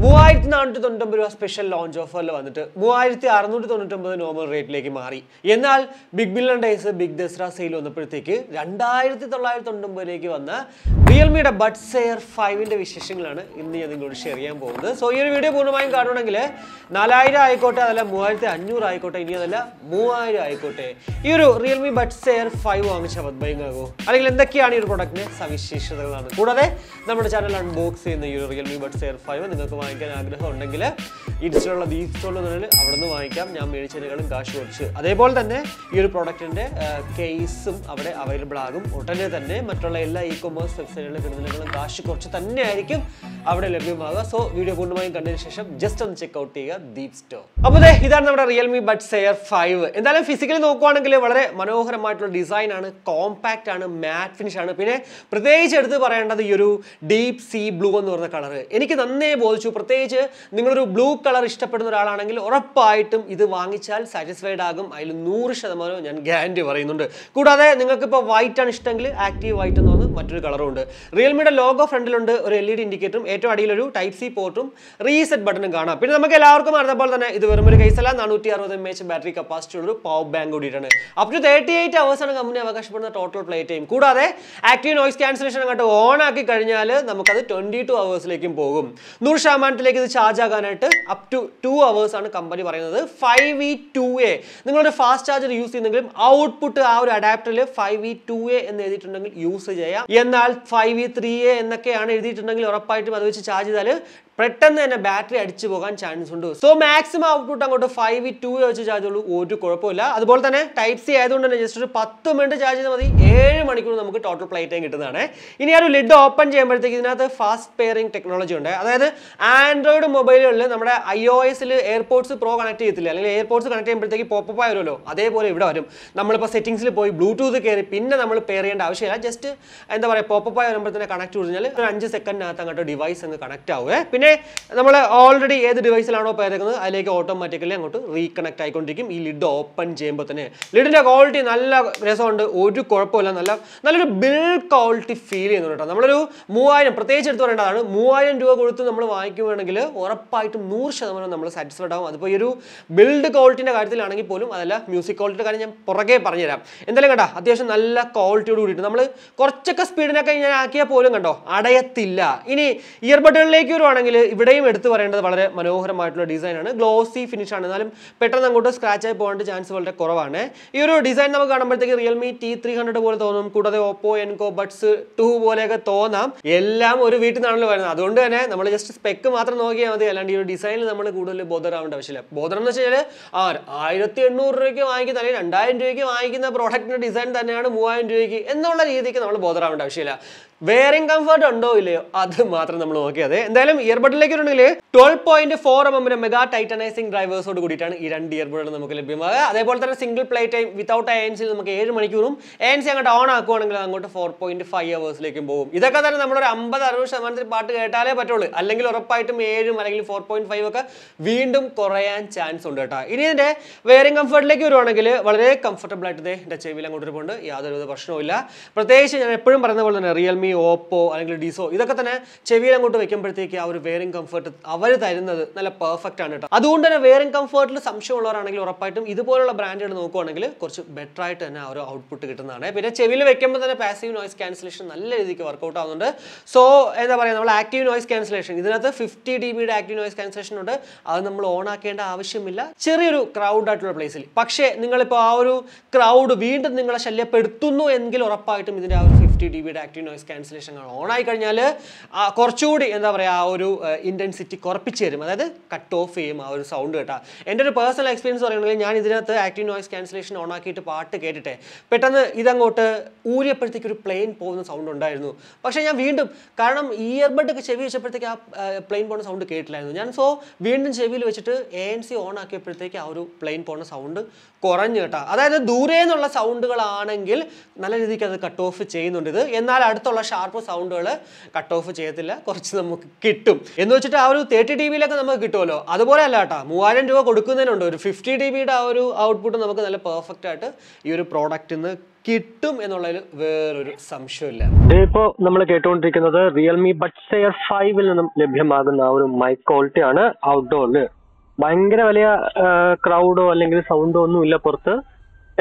$3499 രൂപ special launch ഓഫറിൽ വന്നിട്ട് $3699 നോർമൽ റേറ്റിലേക്ക് മാറി. എന്നാൽ big billion days big Dussehra sale വന്നപ്പോഴത്തേക്ക് $2999 വന്ന റിയൽമിയുടെ ബഡ്സ് എയർ 5ന്റെ വിശേഷങ്ങളാണ് ഇന്ന് ഞാൻ നിങ്ങളോട് ഷെയർ ചെയ്യാൻ പോകുന്നത്. സോ ഈ ഒരു വീഡിയോ പൂർണ്ണമായും കാണണമെങ്കിൽ 4000 ആയിക്കോട്ടെ, അതല്ല 3500 ആയിക്കോട്ടെ, ഇനി അതല്ല 3000 ആയിക്കോട്ടെ, ഈ ഒരു റിയൽമി ബഡ്സ് എയർ 5 വാങ്ങിച്ച ആകുമോ, അല്ലെങ്കിൽ എന്തൊക്കെയാണ് ഈ ഒരു പ്രൊഡക്റ്റിന്റെ സവിശേഷതകളാണ്. കൂടാതെ നമ്മുടെ ചാനൽ അൺബോക്സ് ചെയ്യുന്ന ഈ ഒരു റിയൽമി ബഡ്സ് എയർ 5 നിങ്ങൾക്ക് വാങ്ങിക്കാൻ ആഗ്രഹം ഉണ്ടെങ്കിൽ ഇൻസ്റ്റോളുള്ള DeepZStore അവിടെ നിന്ന് വാങ്ങിക്കാം. ഞാൻ മേടിച്ചതിനേക്കാളും കാശ് കുറച്ച്. അതേപോലെ തന്നെ ഈ ഒരു പ്രൊഡക്റ്റിന്റെ കേസും അവിടെ അവൈലബിൾ ആകും. ഉടനെ തന്നെ മറ്റുള്ള എല്ലാ ഇ-കൊമേഴ്സ് വെബ്സൈറ്റുകളിൽ കിട്ടുന്നതിനേക്കാളും കാശ് കുറച്ച് തന്നെ ആയിരിക്കും അവിടെ ലഭ്യമാകുക. സോ വീഡിയോ പൂർണ്ണമായും കണ്ടതിന് ശേഷം ജസ്റ്റ് ഒന്ന് ചെക്ക്ഔട്ട് ചെയ്യുക DeepZStore. അപ്പോൾ ഇതാണ് നമ്മുടെ റിയൽമി ബഡ്സ് എയർ 5. എന്തായാലും ഫിസിക്കലി നോക്കുവാണെങ്കിൽ വളരെ മനോഹരമായിട്ടുള്ള ഡിസൈൻ ആണ്, കോമ്പാക്റ്റ് ആണ്, മാറ്റ് ഫിനിഷ് ആണ്. പിന്നെ പ്രത്യേകിച്ച് എടുത്ത് പറയേണ്ടത് ഈ ഒരു ഡീപ് സീ ബ്ലൂ എന്ന് പറഞ്ഞ കളർ എനിക്ക് നന്നേ ബോധിച്ചു. പ്രത്യേകിച്ച് നിങ്ങളൊരു ബ്ലൂ കളർ ഇഷ്ടപ്പെടുന്ന ഒരാളാണെങ്കിൽ ഉറപ്പായിട്ടും ഇത് വാങ്ങിച്ചാൽ സാറ്റിസ്ഫൈഡ് ആകും. അതിൽ 100% ഞാൻ ഗ്യാരണ്ടി പറയുന്നുണ്ട്. കൂടാതെ നിങ്ങൾക്ക് ഇപ്പോൾ വൈറ്റ് ആണ് ഇഷ്ടമെങ്കിൽ ആക്റ്റീവ് വൈറ്റ് എന്ന് പറഞ്ഞ മറ്റൊരു കളറും ഉണ്ട്. റിയൽമിയുടെ ലോഗോ ഫ്രണ്ടിലുണ്ട്, ഒരു LED ഇൻഡിക്കേറ്ററും, ഏറ്റവും അടിയിലൊരു ടൈപ്പ് സി പോർട്ടും റീസെറ്റ് ബട്ടണും കാണാം. പിന്നെ നമുക്ക് എല്ലാവർക്കും അറിഞ്ഞപ്പോൾ തന്നെ ഇത് വെറും ഒരു കേസല്ല, 460 mAh ബാറ്ററി കപ്പാസിറ്റി ഉള്ള ഒരു പവർ ബാങ്ക് കൂടിയിട്ടാണ്. അപ് ടു 38 hours ആണ് കമ്പനി അവകാശപ്പെടുന്ന ടോട്ടൽ പ്ലേ ടൈം. കൂടാതെ ആക്റ്റീവ് നോയ്സ് ക്യാൻസലേഷൻ അങ്ങോട്ട് ഓൺ ആക്കി കഴിഞ്ഞാൽ നമുക്കത് 22 hours പോകും. 100% ഇത് ചാർജ് ആകാനായിട്ട് അപ് ടു 2 hours ആണ് കമ്പനി പറയുന്നത്. 5V2A നിങ്ങളുടെ ഫാസ്റ്റ് ചാർജർ യൂസ് ചെയ്യുന്നെങ്കിലും ഔട്ട്പുട്ട് ആ ഒരു അഡാപ്റ്ററിൽ 5V2A എന്ന് എഴുതിയിട്ടുണ്ടെങ്കിൽ യൂസ് ചെയ്യാം. എന്നാൽ 5V3A എന്നൊക്കെയാണ് എഴുതിയിട്ടുണ്ടെങ്കിൽ ഉറപ്പായിട്ടും അത് വെച്ച് ചാർജ് ചെയ്താൽ പെട്ടെന്ന് തന്നെ ബാറ്ററി അടിച്ചു പോകാൻ ചാൻസ് ഉണ്ട്. സോ മാക്സിമം ഔട്ട്പുട്ട് അങ്ങോട്ട് 5V2A വെച്ച് ചാർജ് ഉള്ളൂ, ഒരു കുഴപ്പമില്ല. അതുപോലെ തന്നെ ടൈപ്പ് സി ആയതുകൊണ്ട് തന്നെ ജസ്റ്റ് ഒരു 10 മിനിറ്റ് ചാർജ് ചെയ്താൽ മതി, 7 മണിക്കൂർ നമുക്ക് ടോട്ടൽ പ്ലേ ടൈം കിട്ടുന്നതാണ്. ഇനി ആ ഒരു ലിഡ് ഓപ്പൺ ചെയ്യുമ്പോഴത്തേക്ക് ഇതിനകത്ത് ഫാസ്റ്റ് പെയറിംഗ് ടെക്നോളജി ഉണ്ട്. അതായത് ആൻഡ്രോയിഡ് മൊബൈലുകളിൽ നമ്മുടെ iOS-ൽ എയർപോഡ്സ് പ്രോ കണക്ട് ചെയ്യത്തില്ല, അല്ലെങ്കിൽ എയർപോഡ്സ് കണക്ട് ചെയ്യുമ്പോഴത്തേക്ക് പോപ്പ് ആയി വരുമല്ലോ, അതേപോലെ ഇവിടെ വരും. നമ്മളിപ്പോൾ സെറ്റിംഗ്സിൽ പോയി ബ്ലൂടൂത്ത് കയറി പിന്നെ നമ്മൾ പെയർ ചെയ്യേണ്ട ആവശ്യമില്ല. ജസ്റ്റ് എന്താ പറയുക, പോപ്പ് ആയി വരുമ്പോൾ തന്നെ കണക്ട് കൊടുത്താൽ ഒരു 5 സെക്കൻഡിനകത്ത് അങ്ങോട്ട് ഡിവൈസ് അങ്ങ് കണക്ട് ആവുക. പിന്നെ നമ്മൾ ഓൾറെഡി ഏത് ഡിവൈസിലാണോ പേരെക്കുന്നത് അതിലേക്ക് ഓട്ടോമാറ്റിക്കലി അങ്ങോട്ട് റീകണക്ട് ആയിക്കൊണ്ടിരിക്കും ഈ ലിഡ് ഓപ്പൺ ചെയ്യുമ്പോൾ തന്നെ. ലിഡിന്റെ ക്വാളിറ്റി നല്ല രസമുണ്ട്, ഒരു കുഴപ്പമില്ല, നല്ലൊരു ബിൽഡ് ക്വാളിറ്റി ഫീൽ ചെയ്യുന്നുണ്ട് കേട്ടോ. നമ്മളൊരു 3000 പ്രത്യേകിച്ച് എടുത്ത് പറയേണ്ടതാണ്, 3000 രൂപ കൊടുത്ത് നമ്മൾ വാങ്ങിക്കുകയാണെങ്കിൽ ഉറപ്പായിട്ടും 100% നമ്മൾ സാറ്റിസ്ഫൈഡ് ആകും. അതിപ്പോൾ ഈ ഒരു ബിൽഡ് ക്വാളിറ്റിന്റെ കാര്യത്തിലാണെങ്കിൽ പോലും, അതല്ല മ്യൂസിക് ക്വാളിറ്റിയുടെ കാര്യം ഞാൻ പുറകെ പറഞ്ഞുതരാം. എന്തായാലും കേട്ടോ, അത്യാവശ്യം നല്ല ക്വാളിറ്റിയോട് കൂടിയിട്ട് നമ്മൾ കുറച്ചൊക്കെ സ്പീഡിനൊക്കെ ഞാൻ ആക്കിയാൽ പോലും കണ്ടോ അടയത്തില്ല. ഇനി ഇയർബഡുകളിലേക്ക് വരുവാണെങ്കിൽ ഇവിടെയും എടുത്തു പറയേണ്ടത് വളരെ മനോഹരമായിട്ടുള്ള ഡിസൈനാണ്, ഗ്ലോസി ഫിനിഷ് ആണ്. എന്നാലും പെട്ടെന്ന് അങ്ങോട്ട് സ്ക്രാച്ച് ആയി പോകാൻ ചാൻസ് വളരെ കുറവാണ്. ഈ ഒരു ഡിസൈൻ നമുക്ക് കാണുമ്പോഴത്തേക്ക് റിയൽമി T300 പോലെ തോന്നും. കൂടാതെ ഓപ്പോ എൻകോ ബഡ്സ് 2 പോലെയൊക്കെ തോന്നാം. എല്ലാം ഒരു വീട്ടിൽ നിന്നാണല്ലോ വരുന്നത്. അതുകൊണ്ട് തന്നെ നമ്മൾ ജസ്റ്റ് സ്പെക്ക് മാത്രം നോക്കിയാൽ മതി, അല്ലാണ്ട് ഈ ഒരു ഡിസൈനിൽ നമ്മൾ കൂടുതൽ ബോധറാവേണ്ട ആവശ്യമില്ല. ബോധം എന്ന് വെച്ച് കഴിഞ്ഞാൽ 1800 രൂപയ്ക്ക് വാങ്ങിക്കുന്ന അല്ലെങ്കിൽ 2000 രൂപയ്ക്ക് വാങ്ങിക്കുന്ന പ്രോഡക്റ്റിന്റെ ഡിസൈൻ തന്നെയാണ് 3000 രൂപയ്ക്ക് എന്നുള്ള രീതിക്ക് നമ്മൾ ബോധറാവേണ്ട ആവശ്യമില്ല. വെയറിംഗ് കംഫർട്ട് ഉണ്ടോ ഇല്ലയോ അത് മാത്രം നമ്മൾ നോക്കിയത്. എന്തായാലും ഇയർബഡിലേക്ക് ഉണ്ടെങ്കിൽ 12.4mm മെഗാ ടൈറ്റനൈസിംഗ് ഡ്രൈവേഴ്സോട് കൂടിയിട്ടാണ് ഈ 2 ഇയർബഡുകൾ നമുക്ക് ലഭ്യമാകുക. അതേപോലെ തന്നെ single play time without ANC നമുക്ക് 7 മണിക്കൂറും, ANC അങ്ങോട്ട് ഓൺ ആക്കുവാണെങ്കിൽ അങ്ങോട്ട് 4.5 hours പോകും. ഇതൊക്കെ തന്നെ നമ്മുടെ ഒരു 50-60% പാട്ട് കേട്ടാലേ പറ്റുള്ളൂ, അല്ലെങ്കിൽ ഉറപ്പായിട്ടും 7 അല്ലെങ്കിൽ 4.5 ഒക്കെ വീണ്ടും കുറയാൻ ചാൻസ് ഉണ്ട് കേട്ടോ. ഇനി ഇതിന്റെ വെയറിംഗ് കംഫർട്ടിലേക്ക് വരുവാണെങ്കിൽ വളരെ കംഫർട്ടബിൾ ആയിട്ട് എന്റെ ചെവിയിൽ അങ്ങോട്ട് പോകുന്നുണ്ട്, യാതൊരു പ്രശ്നവും. പ്രത്യേകിച്ച് ഞാൻ എപ്പോഴും പറയുന്ന പോലെ തന്നെ റിയൽമി, ഓപ്പോ അല്ലെങ്കിൽ ഡിസോ ഇതൊക്കെ തന്നെ ചെവിയിൽ അങ്ങോട്ട് വെക്കുമ്പോഴത്തേക്ക് ആ ഒരു വെയറിംഗ് കംഫർട്ട് അവർ തരുന്നത് നല്ല പെർഫെക്റ്റ് ആണ് കേട്ടോ. അതുകൊണ്ട് തന്നെ വെയറിംഗ് കംഫർട്ടിൽ സംശയമുള്ളവരാണെങ്കിൽ ഉറപ്പായിട്ടും ഇതുപോലുള്ള ബ്രാൻഡുകൾ നോക്കുവാണെങ്കിൽ കുറച്ച് ബെറ്റർ ആയിട്ട് തന്നെ ആ ഒരു ഔട്ട്പുട്ട് കിട്ടുന്നതാണ്. പിന്നെ ചെവിയിൽ വെക്കുമ്പോൾ തന്നെ പാസീവ് നോയ്സ് ക്യാൻസലേഷൻ നല്ല രീതിക്ക് വർക്കൗട്ട് ആവുന്നുണ്ട്. സോ എന്താ പറയുക, നമ്മൾ ആക്റ്റീവ് നോയ്സ് ക്യാൻസലേഷൻ ഇതിനകത്ത് 50 dB ആക്റ്റീവ് നോയ്സ് ക്യാൻസലേഷൻ ഉണ്ട്. അത് നമ്മൾ ഓൺ ആക്കേണ്ട ആവശ്യമില്ല ചെറിയൊരു ക്രൗഡ് ആയിട്ടുള്ള പ്ലേസിൽ. പക്ഷേ നിങ്ങളിപ്പോൾ ആ ഒരു ക്രൗഡ് വീണ്ടും നിങ്ങളെ ശല്യപ്പെടുത്തുന്നു എങ്കിൽ ഉറപ്പായിട്ടും ഇതിന്റെ ആ ഒരു 50 dB active noise cancellation on ആയി കഴിഞ്ഞാൽ കുറച്ചുകൂടി എന്താ പറയുക ആ ഒരു ഇൻറ്റൻസിറ്റി കുറപ്പിച്ച് തരും, അതായത് കട്ട് ഓഫ് ചെയ്യും ആ ഒരു സൗണ്ട് കേട്ടോ. എൻ്റെ ഒരു പേഴ്സണൽ എക്സ്പീരിയൻസ് പറയുകയാണെങ്കിൽ ഞാൻ ഇതിനകത്ത് ആക്റ്റീവ് നോയ്സ് ക്യാൻസലേഷൻ ഓൺ ആക്കിയിട്ട് പാട്ട് കേട്ടിട്ടെ പെട്ടെന്ന് ഇതങ്ങോട്ട് ഊരിയപ്പോഴത്തേക്ക് ഒരു പ്ലെയിൻ പോകുന്ന സൗണ്ട് ഉണ്ടായിരുന്നു. പക്ഷേ ഞാൻ വീണ്ടും, കാരണം ഇയർബഡ് ഒക്കെ ചെവി വെച്ചപ്പോഴത്തേക്ക് ആ പ്ലെയിൻ പോകുന്ന സൗണ്ട് കേട്ടില്ലായിരുന്നു ഞാൻ. സോ വീണ്ടും ചെവിയിൽ വെച്ചിട്ട് ANC ഓൺ ആക്കിയപ്പോഴത്തേക്ക് ആ ഒരു പ്ലെയിൻ പോകുന്ന സൗണ്ട് കുറഞ്ഞു കേട്ടോ. അതായത് ദൂരെ നിന്നുള്ള സൗണ്ടുകളാണെങ്കിൽ നല്ല രീതിക്ക് അത് കട്ട് ഓഫ് ചെയ്യുന്നുണ്ട്. സൗണ്ട് ഇത്. എന്നാൽ അടുത്തുള്ള ഷാർപ്പ് സൗണ്ടുകൾ കട്ട് ഓഫ് ചെയ്യത്തില്ല, കുറച്ച് നമുക്ക് കിട്ടും എന്ന് വെച്ചിട്ട് ആ ഒരു 30 dBയിലൊക്കെ നമുക്ക് കിട്ടുമല്ലോ, അതുപോലെ അല്ല കേട്ടോ. 3000 രൂപ കൊടുക്കുന്നതിനുണ്ട് ഒരു 50 dBയുടെ ആ ഒരു ഔട്ട്പുട്ട് നമുക്ക് നല്ല പെർഫെക്റ്റ് ആയിട്ട് ഈ ഒരു പ്രോഡക്റ്റിൽ നിന്ന് കിട്ടും എന്നുള്ളതിൽ വേറൊരു സംശയമില്ല. ഇപ്പോൾ നമ്മൾ കേട്ടുകൊണ്ടിരിക്കുന്നത് റിയൽമി ബഡ്സ് എയർ 5 നിന്നും ലഭ്യമാകുന്ന ആ ഒരു മൈക്ക് ക്വാളിറ്റി ആണ്. ഔട്ട്ഡോറിൽ ഭയങ്കര വലിയ ക്രൗഡോ അല്ലെങ്കിൽ സൗണ്ടോ ഒന്നും ഇല്ല പുറത്ത്.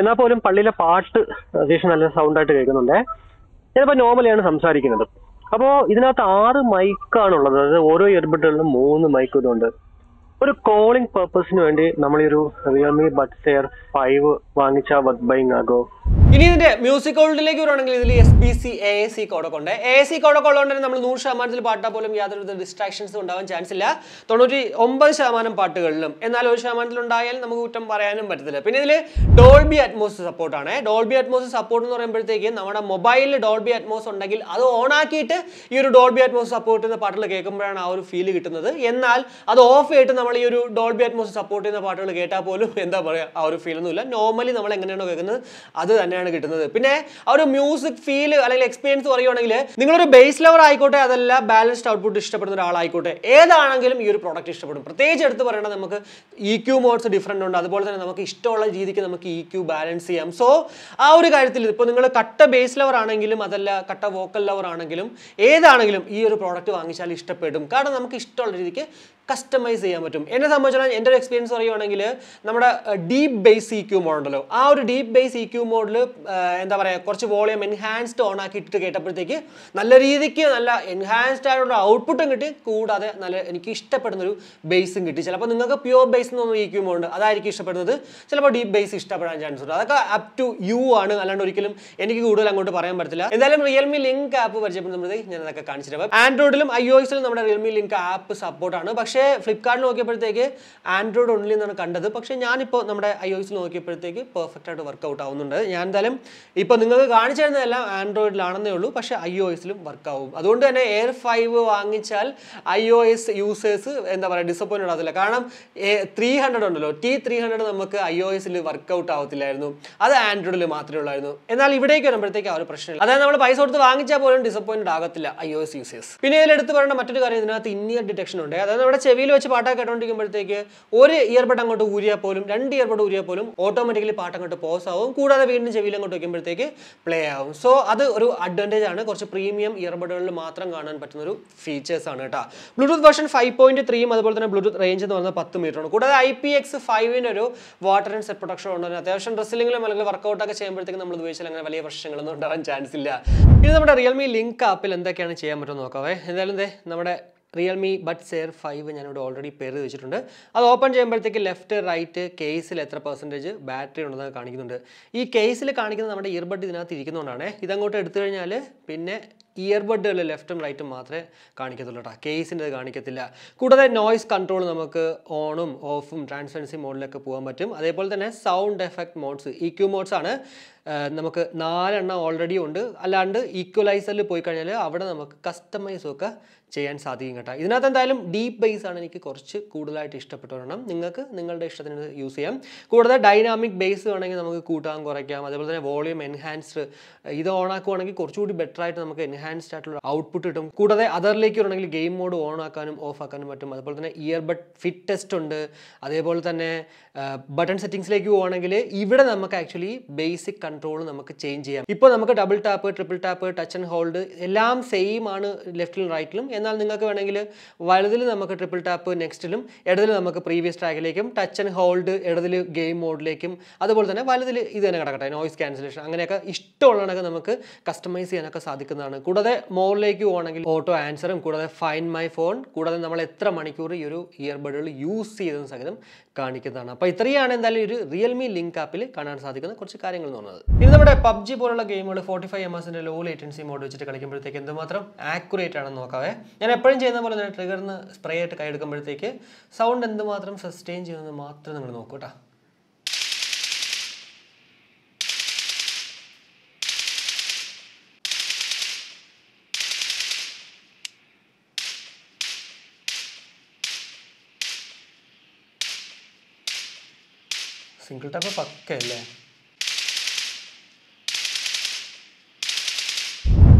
എന്നാൽ പോലും പള്ളിയിലെ പാട്ട് അത്യാവശ്യം നല്ല സൗണ്ടായിട്ട് കേൾക്കുന്നുണ്ട്. ഞാനിപ്പോൾ നോർമലിയാണ് സംസാരിക്കുന്നത്. അപ്പോൾ ഇതിനകത്ത് 6 മൈക്കാണുള്ളത്. അതായത് ഓരോ ഇയർബഡിലും 3 മൈക്ക് ഇതുണ്ട്. ഒരു കോളിംഗ് പർപ്പസിന് വേണ്ടി നമ്മൾ ഈ ഒരു റിയൽമി ബഡ്സ് എയർ 5 വാങ്ങിച്ചാൽ വർത്ത് ബൈങ് ആകോ? ഇനി ഇതിന്റെ മ്യൂസിക് ഹോൾഡിലേക്ക് വരുവാണെങ്കിൽ ഇതിൽ SBC AAC കോഡൊക്കെ ഉണ്ട്. AAC കോഡൊക്കെ ഉള്ളതുകൊണ്ട് തന്നെ നമ്മൾ 100% പാട്ടാൽ പോലും യാതൊരു ഡിസ്ട്രാക്ഷൻസും ഉണ്ടാവാൻ ചാൻസ് ഇല്ല. 99% പാട്ടുകളിലും. എന്നാൽ 1% ഉണ്ടായാൽ നമുക്ക് കുറ്റം പറയാനും പറ്റത്തില്ല. പിന്നെ ഇതിൽ ഡോൾബി അറ്റ്മോസ് സപ്പോർട്ടാണ്. ഡോൾബി അറ്റ്മോസ് സപ്പോർട്ട് എന്ന് പറയുമ്പോഴത്തേക്ക് നമ്മുടെ മൊബൈലിൽ ഡോൾബി അറ്റ്മോസ് ഉണ്ടെങ്കിൽ അത് ഓൺ ആക്കിയിട്ട് ഈ ഒരു ഡോൾബി അറ്റ്മോസ് സപ്പോർട്ട് ചെയ്യുന്ന പാട്ടുകൾ കേൾക്കുമ്പോഴാണ് ആ ഒരു ഫീൽ കിട്ടുന്നത്. എന്നാൽ അത് ഓഫ് ചെയ്തിട്ട് നമ്മൾ ഈ ഒരു ഡോൾബി അറ്റ്മോസ് സപ്പോർട്ട് ചെയ്യുന്ന പാട്ടുകൾ കേട്ടാൽ പോലും എന്താ പറയുക, ആ ഒരു ഫീൽ ഒന്നുമില്ല. നോർമലി നമ്മൾ എങ്ങനെയാണോ കേൾക്കുന്നത് അത് തന്നെയാണ് കിട്ടുന്നത്. പിന്നെ ആ ഒരു മ്യൂസിക് ഫീൽ അല്ലെങ്കിൽ എക്സ്പീരിയൻസ് പറയുകയാണെങ്കിൽ നിങ്ങളൊരു ബേസ് ലവർ ആയിക്കോട്ടെ, അതല്ല ബാലൻസ്ഡ് ഔട്ട്പുട്ട് ഇഷ്ടപ്പെടുന്ന ഒരാളായിക്കോട്ടെ, ഏതാണെങ്കിലും ഈ ഒരു പ്രോഡക്റ്റ് ഇഷ്ടപ്പെടും. പ്രത്യേകിച്ച് എടുത്ത് പറയേണ്ടത് നമുക്ക് EQ മോഡ്സ് ഡിഫറെൻ്റ് ഉണ്ട്. അതുപോലെ തന്നെ നമുക്ക് ഇഷ്ടമുള്ള രീതിക്ക് നമുക്ക് EQ ബാലൻസ് ചെയ്യാം. സോ ആ ഒരു കാര്യത്തിൽ ഇപ്പോൾ നിങ്ങൾ കട്ട ബേസ് ലവർ ആണെങ്കിലും അതല്ല കട്ട വോക്കൽ ലവർ ആണെങ്കിലും ഏതാണെങ്കിലും ഈ ഒരു പ്രോഡക്റ്റ് വാങ്ങിച്ചാൽ ഇഷ്ടപ്പെടും. കാരണം നമുക്ക് ഇഷ്ടമുള്ള രീതിക്ക് കസ്റ്റമൈസ് ചെയ്യാൻ പറ്റും. എന്നെ സംബന്ധിച്ചാൽ എൻ്റെ ഒരു എക്സ്പീരിയൻസ് പറയുകയാണെങ്കിൽ നമ്മുടെ ഡീപ്പ് ബേസ് EQ മോഡ് ഉണ്ടല്ലോ, ആ ഒരു ഡീപ്പ് ബേസ് EQ മോഡിൽ എന്താ പറയുക, കുറച്ച് വോളിയം എൻഹാൻസ്ഡ് ഓൺ ആക്കി ഇട്ടിട്ട് കേട്ടപ്പോഴത്തേക്ക് നല്ല രീതിക്ക് നല്ല എൻഹാൻസ്ഡ് ആയിട്ടുള്ള ഔട്ട്പുട്ടും കിട്ടി, കൂടാതെ നല്ല എനിക്ക് ഇഷ്ടപ്പെടുന്നൊരു ബേസും കിട്ടി. ചിലപ്പോൾ നിങ്ങൾക്ക് പ്യുവർ ബേസ് എന്ന് തോന്നുന്ന EQ മോഡ് അതായിരിക്കും ഇഷ്ടപ്പെടുന്നത്, ചിലപ്പോൾ ഡീപ്പ് ബേസ് ഇഷ്ടപ്പെടാൻ ചാൻസ് ഉണ്ട്. അതൊക്കെ അപ് ടു യു ആണ്, അല്ലാണ്ട് ഒരിക്കലും എനിക്ക് കൂടുതൽ അങ്ങോട്ട് പറയാൻ പറ്റില്ല. എന്തായാലും റിയൽമി ലിങ്ക് ആപ്പ് പരിചയപ്പെടുമ്പോഴത്തേക്ക് ഞാൻ അതൊക്കെ കാണിച്ചിട്ട് ആൻഡ്രോയിഡിലും iOSലും നമ്മുടെ റിയൽമി ലിങ്ക് ആപ്പ് സപ്പോർട്ടാണ്. പക്ഷേ ഫ്ലിപ്കാർട്ടിൽ നോക്കിയപ്പോഴത്തേക്ക് ആൻഡ്രോയിഡ് ഓൺലി എന്നാണ് കണ്ടത്. പക്ഷേ ഞാനിപ്പോൾ നമ്മുടെ iOSൽ നോക്കിയപ്പോഴത്തേക്ക് പെർഫെക്റ്റ് ആയിട്ട് വർക്കൗട്ട് ആവുന്നുണ്ട്. ഞാൻ എന്തായാലും ഇപ്പോൾ നിങ്ങൾക്ക് കാണിച്ചു തരുന്നതെല്ലാം ആൻഡ്രോയിഡിലാണെന്നേ ഉള്ളൂ, പക്ഷേ iOSലും വർക്കാവും. അതുകൊണ്ട് തന്നെ എയർ 5 വാങ്ങിച്ചാൽ iOS യൂസേഴ്സ് എന്താ പറയുക ഡിസപ്പോയിൻറ്റഡ് ആകത്തില്ല. കാരണം 300 ഉണ്ടല്ലോ, T300 നമുക്ക് iOSൽ വർക്കൗട്ട് ആവത്തില്ലായിരുന്നു, അത് ആൻഡ്രോയിഡിൽ മാത്രമേ ഉള്ളായിരുന്നു. എന്നാൽ ഇവിടേക്ക് വരുമ്പോഴത്തേക്ക് ആ ഒരു പ്രശ്നമില്ല. അതായത് നമ്മൾ പൈസ കൊടുത്ത് വാങ്ങിച്ചാൽ പോലും ഡിസപ്പോയിൻറ്റഡ് ആകത്തില്ല iOS യൂസേഴ്സ്. പിന്നെ ഇതിലെടുത്ത് പറയേണ്ട മറ്റൊരു കാര്യം, ഇതിനകത്ത് ഇന്നിയർ ഡിറ്റക്ഷൻ ഉണ്ട്. അതായത് നമ്മുടെ ചെവിയിൽ വെച്ച് പാട്ടൊക്കെ കേട്ടോണ്ടിരിക്കുമ്പോഴത്തേക്ക് ഒരു ഇയർബഡ് അങ്ങോട്ട് ഊരിയാൽ പോലും 2 ഇയർബഡ് ഊരിയാൽ പോലും ഓട്ടോമാറ്റിക്കലി പാട്ട് അങ്ങോട്ട് പോസ് ആവും, കൂടാതെ വീണ്ടും ചെവിയിൽ അങ്ങോട്ട് വയ്ക്കുമ്പോഴത്തേക്ക് പ്ലേ ആവും. സോ അത് ഒരു അഡ്വാൻറ്റേജ് ആണ്. കുറച്ച് പ്രീമിയം ഇയർബഡുകളിൽ മാത്രം കാണാൻ പറ്റുന്ന ഒരു ഫീച്ചേഴ്സ് ആണ് കേട്ടോ. ബ്ലൂടൂത്ത് വെർഷൻ 5.3 അതുപോലെ തന്നെ ബ്ലൂടൂത്ത് റേഞ്ച് എന്ന് പറഞ്ഞാൽ 10 മീറ്റർ ആണ്. കൂടാതെ IPX5 ഒരു വാട്ടർ ആൻഡ് സെറ്റ് പ്രൊട്ടക്ഷൻ ഉണ്ട്. അത്യാവശ്യം ഡ്രസ്സിലെങ്കിലും അല്ലെങ്കിൽ വർക്കൗട്ടൊക്കെ ചെയ്യുമ്പോഴത്തേക്ക് നമ്മൾ ഉപയോഗിച്ചാൽ അങ്ങനെ വലിയ പ്രശ്നങ്ങളൊന്നും ഉണ്ടാവാൻ ചാൻസ് ഇല്ല. ഇത് നമ്മുടെ റിയൽമി ലിങ്ക് ആപ്പിൽ എന്തൊക്കെയാണ് ചെയ്യാൻ പറ്റുമെന്ന് നോക്കാവേ. എന്തായാലും നമ്മുടെ റിയൽമി ബഡ്സ് എയർ 5 ഞാനിവിടെ ഓൾറെഡി പേര് വെച്ചിട്ടുണ്ട്. അത് ഓപ്പൺ ചെയ്യുമ്പോഴത്തേക്ക് ലെഫ്റ്റ് റൈറ്റ് കേസിൽ എത്ര % ബാറ്ററി ഉണ്ടെന്ന് കാണിക്കുന്നുണ്ട്. ഈ കേസിൽ കാണിക്കുന്നത് നമ്മുടെ ഇയർബഡ് ഇതിനകത്ത് ഇരിക്കുന്നതുകൊണ്ടാണ്. ഇതങ്ങോട്ട് എടുത്തു കഴിഞ്ഞാൽ പിന്നെ ഇയർബഡുകൾ ലെഫ്റ്റും റൈറ്റും മാത്രമേ കാണിക്കത്തുള്ളൂ കേട്ടോ, കേസിൻ്റെ അത് കാണിക്കത്തില്ല. കൂടാതെ നോയ്സ് കൺട്രോൾ നമുക്ക് ഓണും ഓഫും ട്രാൻസ്പെറൻസി മോഡിലൊക്കെ പോകാൻ പറ്റും. അതേപോലെ തന്നെ sound effect modes EQ modes ആണ്. നമുക്ക് 4 ഓൾറെഡി ഉണ്ട്. അല്ലാണ്ട് ഈക്വലൈസറിൽ പോയി കഴിഞ്ഞാൽ അവിടെ നമുക്ക് കസ്റ്റമൈസും ഒക്കെ ചെയ്യാൻ സാധിക്കും കേട്ടോ. ഇതിനകത്ത് എന്തായാലും ഡീപ്പ് ബേസ് ആണ് എനിക്ക് കുറച്ച് കൂടുതലായിട്ട് ഇഷ്ടപ്പെട്ടൊരെണ്ണം. നിങ്ങൾക്ക് നിങ്ങളുടെ ഇഷ്ടത്തിന് യൂസ് ചെയ്യാം. കൂടാതെ ഡൈനാമിക് ബേസ് വേണമെങ്കിൽ നമുക്ക് കൂട്ടാൻ കുറയ്ക്കാം. അതേപോലെ തന്നെ വോളിയം എൻഹാൻസ്ഡ് ഇത് ഓൺ ആക്കുവാണെങ്കിൽ കുറച്ചുകൂടി ബെറ്റർ ആയിട്ട് നമുക്ക് എൻഹാൻസ്ഡ് ആയിട്ടുള്ള ഔട്ട്പുട്ട് കിട്ടും. കൂടാതെ അതറിലേക്ക് വരണമെങ്കിൽ ഗെയിം മോഡ് ഓൺ ആക്കാനും ഓഫ് ആക്കാനും പറ്റും. അതുപോലെ തന്നെ ഇയർബഡ് ഫിറ്റ് ടെസ്റ്റ് ഉണ്ട്. അതേപോലെ തന്നെ ബട്ടൺ സെറ്റിംഗ്സിലേക്ക് പോവുകയാണെങ്കിൽ ഇവിടെ നമുക്ക് ആക്ച്വലി ബേസിക് കൺട്രോൾ നമുക്ക് ചേഞ്ച് ചെയ്യാം. ഇപ്പോൾ നമുക്ക് double tap, triple tap, touch and hold എല്ലാം സെയിം ആണ് ലെഫ്റ്റിലും റൈറ്റിലും. എന്നാൽ നിങ്ങൾക്ക് വേണമെങ്കിൽ വലതിൽ നമുക്ക് ട്രിപ്പിൾ ടാപ്പ് നെക്സ്റ്റിലും, ഇടതിൽ നമുക്ക് പ്രീവിയസ് ട്രാക്കിലേക്കും, ടച്ച് ആൻഡ് ഹോൾഡ് ഇടതിൽ ഗെയിം മോഡിലേക്കും, അതുപോലെ തന്നെ വലതിൽ ഇത് തന്നെ കിടക്കട്ടെ നോയ്സ് ക്യാൻസലേഷൻ, അങ്ങനെയൊക്കെ ഇഷ്ടമുള്ളതൊക്കെ നമുക്ക് കസ്റ്റമൈസ് ചെയ്യാനൊക്കെ സാധിക്കുന്നതാണ്. കൂടാതെ മോറിലേക്ക് പോകണമെങ്കിൽ ഓട്ടോ ആൻസറും, കൂടാതെ ഫൈൻഡ് മൈ ഫോൺ, കൂടാതെ നമ്മൾ എത്ര മണിക്കൂർ ഈ ഒരു ഇയർബഡുകൾ യൂസ് ചെയ്തതെന്ന് സഹിതം കാണിക്കുന്നതാണ്. അപ്പോൾ ഇത്രയാണ് എന്തായാലും ഒരു റിയൽമി ലിങ്ക് ആപ്പിൽ കാണാൻ സാധിക്കുന്ന കുറച്ച് കാര്യങ്ങൾ എന്ന് പറഞ്ഞത്. ഇത് നമ്മുടെ PUBG പോലുള്ള ഗെയിമുകൾ 45 ms ലോ ലേറ്റൻസി മോഡ് വെച്ചിട്ട് കളിക്കുമ്പോഴത്തേക്ക് എന്തുമാത്രം ആക്യുറേറ്റ് ആണെന്ന് നോക്കാവേ. ഞാൻ എപ്പോഴും ചെയ്യുന്ന പോലെ തന്നെ ട്രിഗറിന് സ്പ്രേ ആയിട്ട് കൈ എടുക്കുമ്പോഴത്തേക്ക് സൗണ്ട് എന്തുമാത്രം സസ്റ്റെയിൻ ചെയ്യുന്നത് മാത്രം നിങ്ങൾ നോക്കൂ കേട്ടോ. Single tap പക്കയല്ലേ.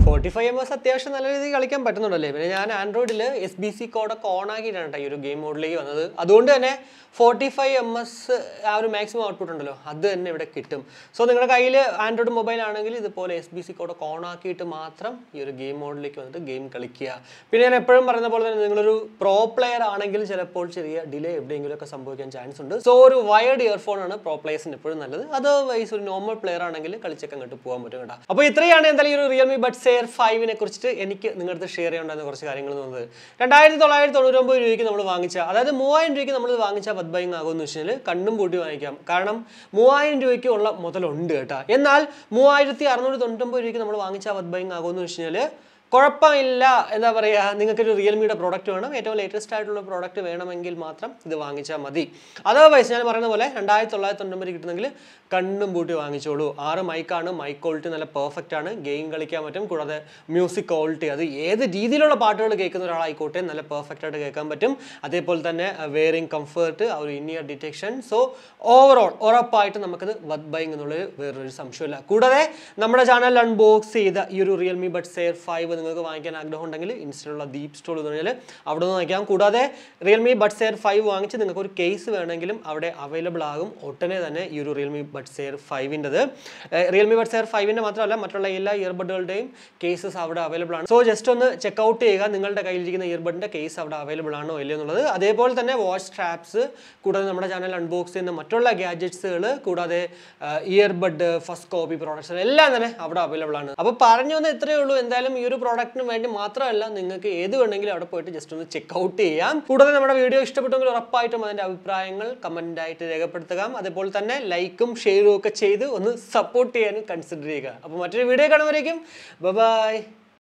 45 ms അത്യാവശ്യം നല്ല രീതിയിൽ കളിക്കാൻ പറ്റുന്നുണ്ടല്ലേ. പിന്നെ ഞാൻ ആൻഡ്രോയിഡിൽ SBC കോഡൊക്കെ ഓൺ ആക്കിയിട്ടാണ് ഈ ഒരു ഗെയിം മോഡിലേക്ക് വന്നത്. അതുകൊണ്ട് തന്നെ 45 ms ആ ഒരു മാക്സിമം ഔട്ട്പുട്ട് ഉണ്ടല്ലോ അത് തന്നെ ഇവിടെ കിട്ടും. സോ നിങ്ങളുടെ കയ്യിൽ ആൻഡ്രോയിഡ് മൊബൈൽ ആണെങ്കിൽ ഇതുപോലെ SBC കോഡൊക്കെ ഓൺ ആക്കിയിട്ട് മാത്രം ഈ ഒരു ഗെയിം മോഡിലേക്ക് വന്നിട്ട് ഗെയിം കളിക്കുക. പിന്നെ ഞാൻ എപ്പോഴും പറയുന്ന പോലെ തന്നെ നിങ്ങളൊരു പ്രോ പ്ലെയർ ആണെങ്കിൽ ചിലപ്പോൾ ചെറിയ ഡിലേ എവിടെയെങ്കിലുമൊക്കെ സംഭവിക്കാൻ ചാൻസ് ഉണ്ട്. സോ ഒരു വയർഡ് ഇയർഫോൺ ആണ് പ്രോ പ്ലേയേഴ്സിന് എപ്പോഴും നല്ലത്. അതർവൈസ് ഒരു നോർമൽ പ്ലെയർ ആണെങ്കിൽ കളിച്ചൊക്കെ അങ്ങോട്ട് പോകാൻ പറ്റും കേട്ടോ. അപ്പോൾ ഇത്രയാണ് എന്തായാലും ഈ ഒരു റിയൽമി ബഡ്സ് എയർ 5നെ കുറിച്ചിട്ട് എനിക്ക് നിങ്ങളുടെ ഷെയർ ചെയ്യേണ്ടുന്ന കുറച്ച് കാര്യങ്ങൾ തോന്നുന്നത്. 2999 രൂപയ്ക്ക് നമ്മൾ വാങ്ങിച്ച, അതായത് 3000 രൂപയ്ക്ക് നമ്മൾ വാങ്ങിച്ച ബഡ് ബൈങ് ആകുമെന്ന് വെച്ചാൽ കണ്ണും പൂട്ടി വാങ്ങിക്കാം. കാരണം 3000 രൂപയ്ക്ക് ഉള്ള മുതലുണ്ട് കേട്ടോ. എന്നാൽ 3699 രൂപയ്ക്ക് നമ്മൾ വാങ്ങിച്ച ബഡ് ബൈങ് ആകുമെന്ന് വെച്ച് കഴിഞ്ഞാൽ കുഴപ്പമില്ല. എന്താ പറയുക, നിങ്ങൾക്കൊരു റിയൽമിയുടെ പ്രോഡക്റ്റ് വേണം, ഏറ്റവും ലേറ്റസ്റ്റ് ആയിട്ടുള്ള പ്രോഡക്റ്റ് വേണമെങ്കിൽ മാത്രം ഇത് വാങ്ങിച്ചാൽ മതി. അതർവൈസ് ഞാൻ പറയുന്ന പോലെ 2999 കിട്ടുന്നെങ്കിൽ കണ്ണും പൂട്ടി വാങ്ങിച്ചോളൂ. 6 മൈക്കാണ്, മൈക്ക് ക്വാളിറ്റി നല്ല പെർഫെക്റ്റ് ആണ്, ഗെയിം കളിക്കാൻ പറ്റും. കൂടാതെ മ്യൂസിക് ക്വാളിറ്റി അത് ഏത് രീതിയിലുള്ള പാട്ടുകൾ കേൾക്കുന്ന ഒരാളായിക്കോട്ടെ നല്ല പെർഫെക്റ്റ് ആയിട്ട് കേൾക്കാൻ പറ്റും. അതേപോലെ തന്നെ വെയറിംഗ് കംഫർട്ട്, ആ ഒരു in year detection. So overall ഉറപ്പായിട്ട് നമുക്കത് ബഡ് ബൈങ് എന്നുള്ളൊരു വേറൊരു സംശയമില്ല. കൂടാതെ നമ്മുടെ ചാനൽ അൺബോക്സ് ചെയ്ത ഈ ഒരു റിയൽമി ബഡ്സ് എയർ 5 നിങ്ങൾക്ക് വാങ്ങിക്കാൻ ആഗ്രഹം ഉണ്ടെങ്കിൽ ഇൻസ്റ്റയിലുള്ള DeepZStore എന്ന് പറഞ്ഞാൽ അവിടെ നിന്ന് വാങ്ങിക്കാം. കൂടാതെ റിയൽമി ബഡ്സ് എയർ 5 വാങ്ങിച്ച് നിങ്ങൾക്ക് ഒരു കേസ് വേണമെങ്കിലും അവിടെ അവൈലബിൾ ആകും ഉടനെ തന്നെ ഈ ഒരു റിയൽമി ബഡ്സ് എയർ 5ൻ്റെത്. റിയൽമി ബഡ്സ് എയർ 5ൻ്റെ മാത്രമല്ല മറ്റുള്ള എല്ലാ ഇയർബഡുകളുടെയും കേസസ് അവിടെ അവൈലബിൾ ആണ്. സോ ജസ്റ്റ് ഒന്ന് ചെക്കൗട്ട് ചെയ്യുക നിങ്ങളുടെ കയ്യിലിരിക്കുന്ന ഇയർബഡിൻ്റെ കേസ് അവിടെ അവൈലബിൾ ആണോ ഇല്ലയോ എന്നുള്ളത്. അതേപോലെ തന്നെ വാച്ച് സ്ട്രാപ്സ്, കൂടാതെ നമ്മുടെ ചാനൽ അൺബോക്സ് ചെയ്യുന്ന മറ്റുള്ള ഗാഡ്ജറ്റ്സുകൾ, കൂടാതെ ഇയർബഡ്, ഫസ്റ്റ് കോപ്പി പ്രോഡക്ട്സ് എല്ലാം തന്നെ അവിടെ അവൈലബിൾ ആണ്. അപ്പോൾ പറഞ്ഞു വന്നാൽ ഇത്രയേ ഉള്ളൂ. എന്തായാലും ഈ ഒരു പ്രോഡക്റ്റിന് വേണ്ടി മാത്രമല്ല, നിങ്ങൾക്ക് ഏത് വേണമെങ്കിലും അവിടെ പോയിട്ട് ജസ്റ്റ് ഒന്ന് ചെക്കൗട്ട് ചെയ്യാം. കൂടാതെ നമ്മുടെ വീഡിയോ ഇഷ്ടപ്പെട്ടെങ്കിൽ ഉറപ്പായിട്ടും അതിൻ്റെ അഭിപ്രായങ്ങൾ കമൻ്റ് ആയിട്ട് രേഖപ്പെടുത്തുക. അതേപോലെ തന്നെ ലൈക്കും ഷെയറും ഒക്കെ ചെയ്ത് ഒന്ന് സപ്പോർട്ട് ചെയ്യാനും കൺസിഡർ ചെയ്യുക. അപ്പോൾ മറ്റൊരു വീഡിയോ കാണുമ്പോഴേക്കും ബൈ.